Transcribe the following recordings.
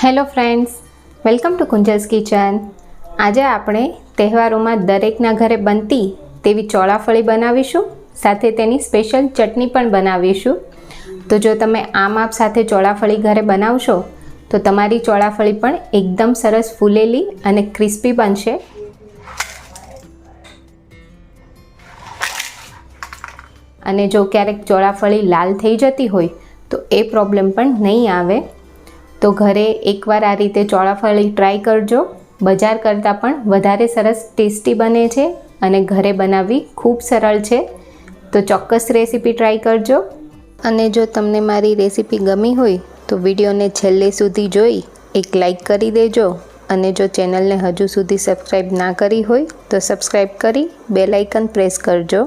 Hello friends, welcome to Kunjal's kitchen. આજે આપણે તહેવારોમાં દરેકના ઘરે બનતી તેવી ચોળાફળી બનાવીશું, સાથે તેની સ્પેશિયલ ચટણી પણ બનાવીશું। તો જો તમે આ માપ સાથે ચોળાફળી ઘરે બનાવશો તો તમારી ચોળાફળી પણ એકદમ સરસ ફૂલેલી અને ક્રિસ્પી બનશે। અને જો ક્યારેક ચોળાફળી લાલ થઈ જતી હોય તો એ પ્રોબ્લેમ પણ નહીં આવે। તો ઘરે એકવાર આ રીતે ચોળાફળી ટ્રાય કરજો। બજાર કરતાં પણ વધારે સરસ ટેસ્ટી બને છે અને ઘરે બનાવવી ખૂબ સરળ છે। તો ચોક્કસ રેસીપી ટ્રાય કરજો। અને જો તમને મારી રેસીપી ગમી હોય તો વિડીયોને છેલ્લે સુધી જોઈ એક લાઈક કરી દેજો। અને જો ચેનલને હજુ સુધી સબસ્ક્રાઈબ ના કરી હોય તો સબસ્ક્રાઈબ કરી બેલ આઇકન પ્રેસ કરજો।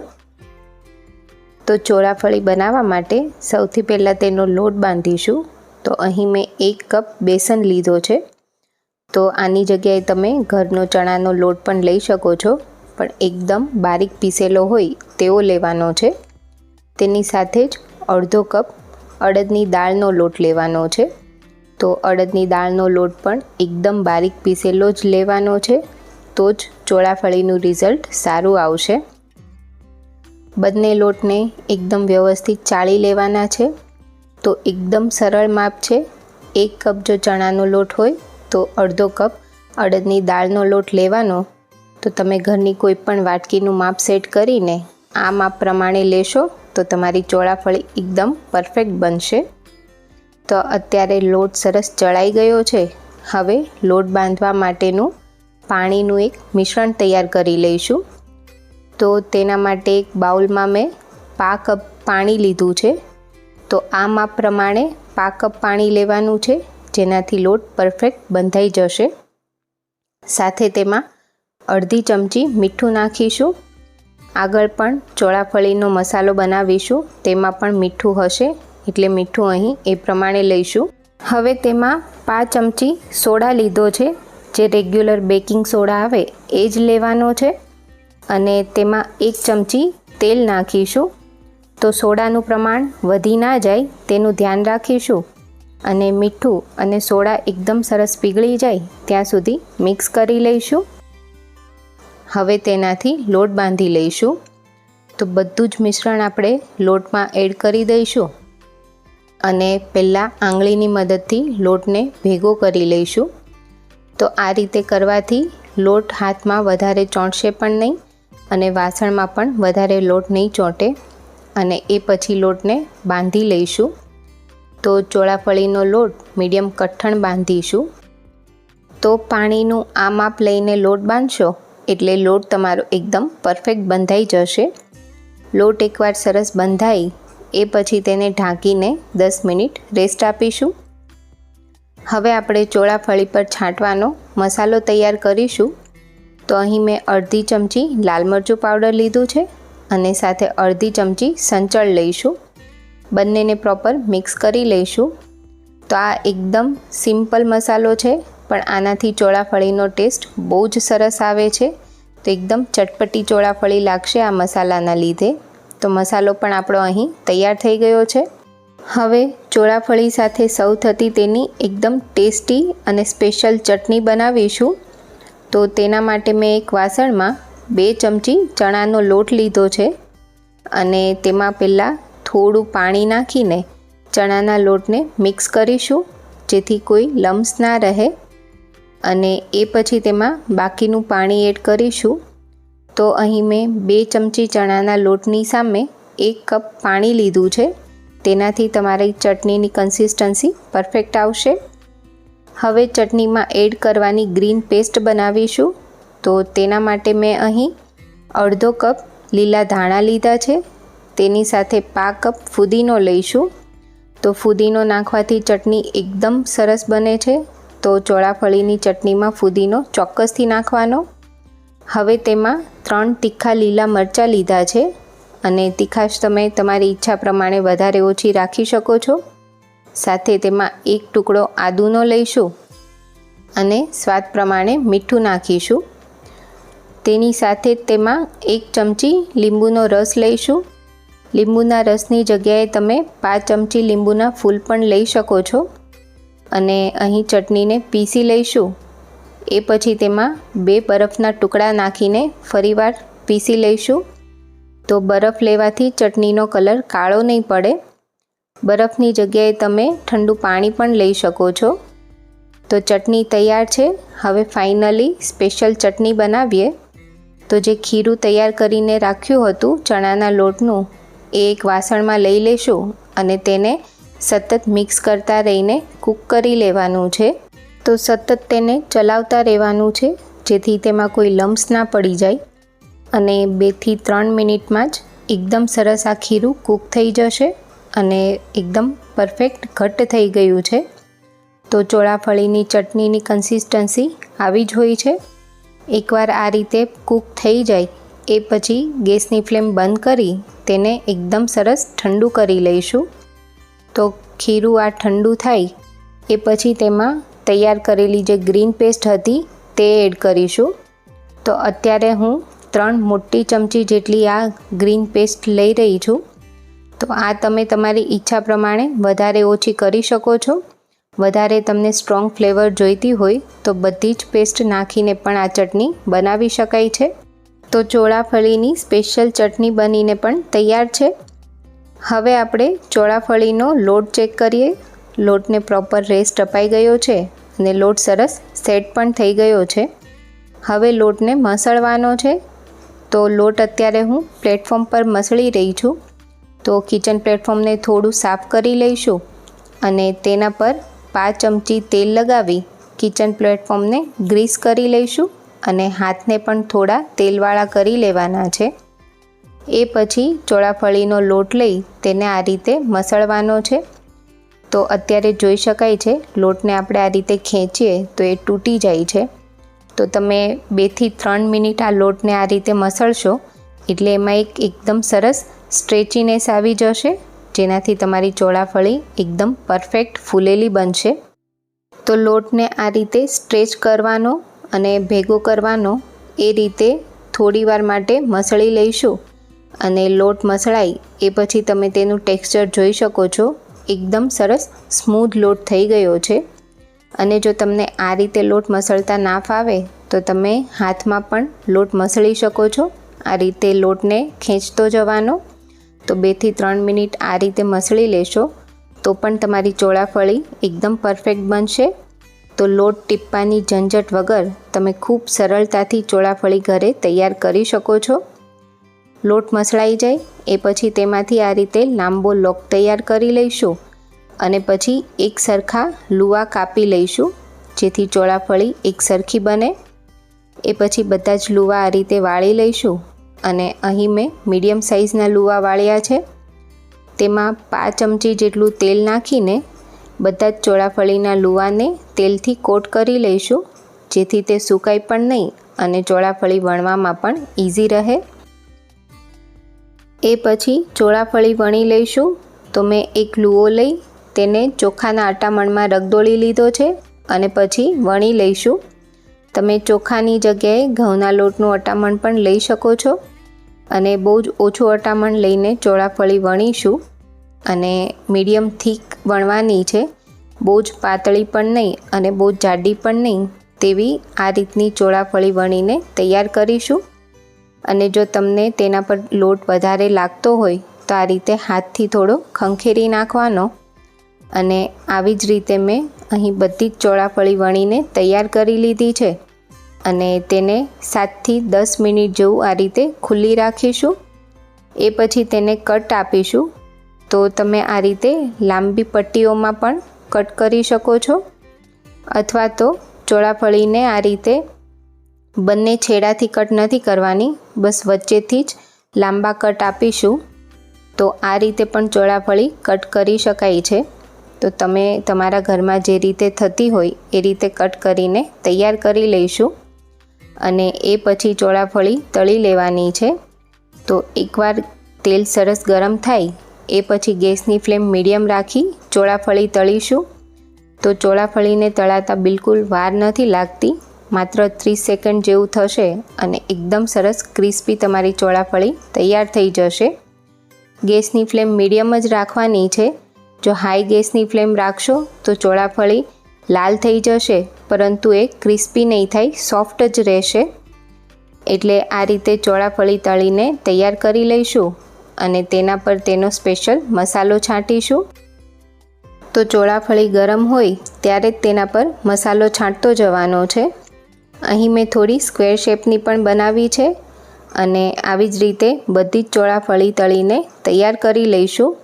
તો ચોળાફળી બનાવવા માટે સૌથી પહેલાં તેનો લોટ બાંધીશું। તો અહીં મેં 1 કપ બેસન લીધો છે। તો આની જગ્યાએ તમે ઘરનો ચણાનો લોટ પણ લઈ શકો છો, પણ એકદમ બારીક પીસેલો હોય તેવો લેવાનો છે। તેની સાથે જ અડધો કપ અડદની દાળનો લોટ લેવાનો છે। તો અડદની દાળનો લોટ પણ એકદમ બારીક પીસેલો જ લેવાનો છે, તો જ ચોળાફળીનું રિઝલ્ટ સારું આવશે। બંને લોટને એકદમ વ્યવસ્થિત ચાળી લેવાના છે। તો એકદમ સરળ માપ છે। 1 કપ જો ચણાનો લોટ હોય તો અડધો કપ અડદની દાળનો લોટ લેવાનો। તો તમે ઘરની કોઈ પણ વાટકીનું માપ સેટ કરીને આ માપ પ્રમાણે લેશો તો તમારી ચોળાફળી એકદમ પરફેક્ટ બનશે। તો અત્યારે લોટ સરસ ચડાઈ ગયો છે। હવે લોટ બાંધવા માટેનું પાણીનું એક મિશ્રણ તૈયાર કરી લઈશું। તો તેના માટે એક બાઉલમાં મેં 1/2 કપ પાણી લીધું છે। તો આ માપ પ્રમાણે 1/2 કપ પાણી લેવાનું છે, જેનાથી લોટ પરફેક્ટ બંધાઈ જશે। સાથે તેમાં અડધી ચમચી મીઠું નાખીશું। આગળ પણ ચોળાફળીનો મસાલો બનાવીશું, તેમાં પણ મીઠું હશે, એટલે મીઠું અહીં એ પ્રમાણે લઈશું। હવે તેમાં 5 ચમચી સોડા લીધો છે, જે રેગ્યુલર બેકિંગ સોડા આવે એ જ લેવાનો છે। અને તેમાં 1 ચમચી તેલ નાખીશું। તો સોડાનું પ્રમાણ વધી ના જાય તેનું ધ્યાન રાખીશું। અને મીઠું અને સોડા એકદમ સરસ પીગળી જાય ત્યાં સુધી મિક્સ કરી લઈશું। હવે તેનાથી લોટ બાંધી લઈશું। તો બધું જ મિશ્રણ આપણે લોટમાં એડ કરી દઈશું અને પહેલાં આંગળીની મદદથી લોટને ભેગો કરી લઈશું। તો આ રીતે કરવાથી લોટ હાથમાં વધારે ચોંટશે પણ નહીં અને વાસણમાં પણ વધારે લોટ નહીં ચોંટે। અને એ પછી લોટને બાંધી લઈશું। તો ચોળાફળીનો લોટ મીડિયમ કઠણ બાંધીશું। તો પાણીનું આ માપ લઈને લોટ બાંધશો એટલે લોટ તમારો એકદમ પરફેક્ટ બંધાઈ જશે। લોટ એકવાર સરસ બંધાઈ એ પછી તેને ઢાંકીને 10 મિનિટ રેસ્ટ આપીશું। હવે આપણે ચોળાફળી પર છાંટવાનો મસાલો તૈયાર કરીશું। તો અહીં મેં અડધી ચમચી લાલ મરચું પાવડર લીધું છે અને સાથે અડધી ચમચી સંચળ લઈશું। બંનેને પ્રોપર મિક્સ કરી લઈશું। તો આ એકદમ સિમ્પલ મસાલો છે, પણ આનાથી ચોળાફળીનો ટેસ્ટ બહુ જ સરસ આવે છે। તો એકદમ ચટપટી ચોળાફળી લાગશે આ મસાલાના લીધે। તો મસાલો પણ આપણો અહીં તૈયાર થઈ ગયો છે। હવે ચોળાફળી સાથે સર્વ થતી તેની એકદમ ટેસ્ટી અને સ્પેશિયલ ચટણી બનાવીશું। તો તેના માટે મેં એક વાસણમાં 2 ચમચી ચણાનો લોટ લીધો છે અને તેમાં પહેલાં થોડું પાણી નાખીને ચણાના લોટને મિક્સ કરીશું, જેથી કોઈ લમ્સ ના રહે। અને એ પછી તેમાં બાકીનું પાણી એડ કરીશું। તો અહીં મેં 2 ચમચી ચણાના લોટની સામે 1 કપ પાણી લીધું છે। તેનાથી તમારી ચટણીની કન્સિસ્ટન્સી પરફેક્ટ આવશે। હવે ચટણીમાં એડ કરવાની ગ્રીન પેસ્ટ બનાવીશું। તો તેના માટે મેં અહીં અડધો કપ લીલા ધાણા લીધા છે, તેની સાથે 1/2 કપ ફુદીનો લઈશું। તો ફુદીનો નાખવાથી ચટણી એકદમ સરસ બને છે। તો ચોળાફળીની ચટણીમાં ફુદીનો ચોક્કસથી નાખવાનો। હવે તેમાં 3 તીખા લીલા મરચાં લીધા છે અને તીખાશ તમે તમારી ઈચ્છા પ્રમાણે વધારે ઓછી રાખી શકો છો। સાથે તેમાં 1 ટુકડો આદુનો લઈશું અને સ્વાદ પ્રમાણે મીઠું નાખીશું। તેની સાથે તેમાં 1 ચમચી લીંબુનો રસ લઈશું। લીંબુના રસની જગ્યાએ તમે 5 ચમચી લીંબુના ફૂલ પણ લઈ શકો છો। અને અહીં ચટણીને પીસી લઈશું. એ પછી તેમાં 2 બરફના ટુકડા નાખીને ફરીવાર પીસી લઈશું. તો બરફ લેવાથી ચટણીનો કલર કાળો નહીં પડે. બરફની જગ્યાએ તમે ઠંડુ પાણી પણ લઈ શકો છો. તો ચટણી તૈયાર છે. હવે ફાઇનલી સ્પેશિયલ ચટણી બનાવીએ. તો જે ખીરું તૈયાર કરીને રાખ્યું હતું ચણાના લોટનું, એ એક વાસણમાં લઈ લેશું અને તેને સતત મિક્સ કરતા રહીને કૂક કરી લેવાનું છે. તો સતત તેને ચલાવતા રહેવાનું છે, જેથી તેમાં કોઈ લમ્સ ના પડી જાય. અને 2 થી 3 મિનિટમાં જ એકદમ સરસ આ ખીરું કૂક થઈ જશે અને એકદમ પરફેક્ટ ઘટ્ટ થઈ ગયું છે. તો ચોળાફળીની ચટણીની કન્સિસ્ટન્સી આવી જ હોય છે. એકવાર આ રીતે કૂક થઈ જાય એ પછી ગેસની ફ્લેમ બંધ કરી તેને એકદમ સરસ ઠંડુ કરી લઈશું. તો ખીરું આ ઠંડુ થાય એ પછી તેમાં તૈયાર કરેલી જે ગ્રીન પેસ્ટ હતી તે એડ કરીશું. તો અત્યારે હું 3 મોટી ચમચી જેટલી આ ગ્રીન પેસ્ટ લઈ રહી છું. તો આ તમે તમારી ઈચ્છા પ્રમાણે વધારે ઓછી કરી શકો છો. વધારે તમને સ્ટ્રોંગ ફ્લેવર જોઈતી હોય તો બધી જ પેસ્ટ નાખીને પણ આ ચટણી બનાવી શકાય છે. તો ચોળાફળીની સ્પેશિયલ ચટણી બનીને પણ તૈયાર છે. હવે આપણે ચોળાફળીનો લોટ ચેક કરીએ. લોટને પ્રોપર રેસ્ટ અપાઈ ગયો છે અને લોટ સરસ સેટ પણ થઈ ગયો છે. હવે લોટને મસળવાનો છે. તો લોટ અત્યારે હું પ્લેટફોર્મ પર મસળી રહી છું. તો કિચન પ્લેટફોર્મને થોડું સાફ કરી લઈશું અને તેના પર 5 ચમચી તેલ લગાવી કિચન પ્લેટફોર્મને ગ્રીસ કરી લઈશું અને હાથને પણ થોડા તેલવાળા કરી લેવાના છે. એ પછી ચોળાફળીનો લોટ લઈ તેને આ રીતે મસળવાનો છે. તો અત્યારે જોઈ શકાય છે લોટને આપણે આ રીતે ખેંચીએ તો એ તૂટી જાય છે. તો તમે 2 થી 3 મિનિટ આ લોટને આ રીતે મસળશો એટલે એમાં એકદમ સરસ સ્ટ્રેચીનેસ આવી જશે, જેનાથી તમારી ચોળાફળી એકદમ પરફેક્ટ ફૂલેલી બનશે. તો લોટને આ રીતે સ્ટ્રેચ કરવાનો અને ભેગો કરવાનો, એ રીતે થોડીવાર માટે મસળી લઈશું. અને લોટ મસળાય એ પછી તમે તેનું ટેક્સચર જોઈ શકો છો. એકદમ સરસ સ્મૂધ લોટ થઈ ગયો છે. અને જો તમને આ રીતે લોટ મસળતા ના ફાવે તો તમે હાથમાં પણ લોટ મસળી શકો છો. આ રીતે લોટને ખેંચતો જવાનો. તો 2 થી 3 મિનિટ આ રીતે મસળી લેશો તો પણ તમારી ચોળાફળી એકદમ પરફેક્ટ બનશે. તો લોટ ટીપવાની ઝંઝટ વગર તમે ખૂબ સરળતાથી ચોળાફળી ઘરે તૈયાર કરી શકો છો. લોટ મસળાઈ જાય એ પછી તેમાંથી આ રીતે લાંબો લોક તૈયાર કરી લઈશું અને પછી એક સરખા લુવા કાપી લઈશું, જેથી ચોળાફળી એક સરખી બને. એ પછી બધા જ લુવા આ રીતે વાળી લઈશું અને અહીં મેં મીડિયમ સાઇઝના લુવા વાળ્યા છે. તેમાં 5 ચમચી જેટલું તેલ નાખીને બધા જ ચોળાફળીના લુવાને તેલથી કોટ કરી લઈશું, જેથી તે સુકાય પણ નહીં અને ચોળાફળી વણવામાં પણ ઇઝી રહે. એ પછી ચોળાફળી વણી લઈશું. તો મેં એક લુઓ લઈ તેને ચોખાના આટામણમાં રગદોળી લીધો છે અને પછી વણી લઈશું. તમે ચોખાની જગ્યાએ ઘઉંના લોટનું અટામણ પણ લઈ શકો છો. અને બહુ જ ઓછું અટામણ લઈને ચોળાફળી વણીશું અને મીડિયમ થીક વણવાની છે. બહુ જ પાતળી પણ નહીં અને બહુ જ જાડી પણ નહીં, તેવી આ રીતની ચોળાફળી વણીને તૈયાર કરીશું. અને જો તમને તેના પર લોટ વધારે લાગતો હોય તો આ રીતે હાથથી થોડો ખંખેરી નાખવાનો. અને આવી જ રીતે મેં અહીં બધી જ ચોળાફળી વણીને તૈયાર કરી લીધી છે અને તેને 7 થી 10 મિનિટ જેવું આ રીતે ખુલ્લી રાખીશું. એ પછી તેને કટ આપીશું. તો તમે આ રીતે લાંબી પટ્ટીઓમાં પણ કટ કરી શકો છો, અથવા તો ચોળાફળીને આ રીતે બંને છેડાથી કટ નથી કરવાની, બસ વચ્ચેથી જ લાંબા કટ આપીશું. તો આ રીતે પણ ચોળાફળી કટ કરી શકાય છે. તો તમે તમારા ઘરમાં જે રીતે થતી હોય એ રીતે કટ કરીને તૈયાર કરી લઈશું. અને એ પછી ચોળાફળી તળી લેવાની છે. તો એકવાર તેલ સરસ ગરમ થાય એ પછી ગેસની ફ્લેમ મીડિયમ રાખી ચોળાફળી તળીશું. તો ચોળાફળીને તળાતા બિલકુલ વાર નથી લાગતી, માત્ર 30 સેકન્ડ જેવું થશે અને એકદમ સરસ ક્રિસ્પી તમારી ચોળાફળી તૈયાર થઈ જશે. ગેસની ફ્લેમ મીડિયમ જ રાખવાની છે. જો હાઈ ગેસની ફ્લેમ રાખશો તો ચોળાફળી લાલ થઈ જશે પરંતુ એ ક્રિસ્પી નહીં થાય, સોફ્ટ જ રહેશે. એટલે આ રીતે ચોળાફળી તળીને તૈયાર કરી લઈશું અને તેના પર તેનો સ્પેશિયલ મસાલો છાંટીશું. તો ચોળાફળી ગરમ હોય ત્યારે જ તેના પર મસાલો છાંટતો જવાનો છે. અહીં મેં થોડી સ્ક્વેર શેપની પણ બનાવી છે અને આવી જ રીતે બધી જ ચોળાફળી તળીને તૈયાર કરી લઈશું.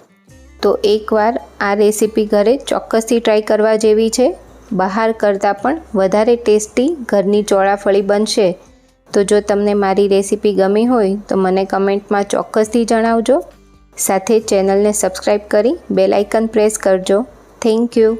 તો એકવાર આ રેસીપી ઘરે ચોક્કસથી ટ્રાય કરવા જેવી છે. બહાર કરતાં પણ વધારે ટેસ્ટી ઘરની ચોળાફળી બનશે. તો જો તમને મારી રેસીપી ગમી હોય તો મને કમેન્ટમાં ચોક્કસથી જણાવજો. સાથે ચેનલને સબસ્ક્રાઈબ કરી બેલ આઇકન પ્રેસ કરજો. Thank you.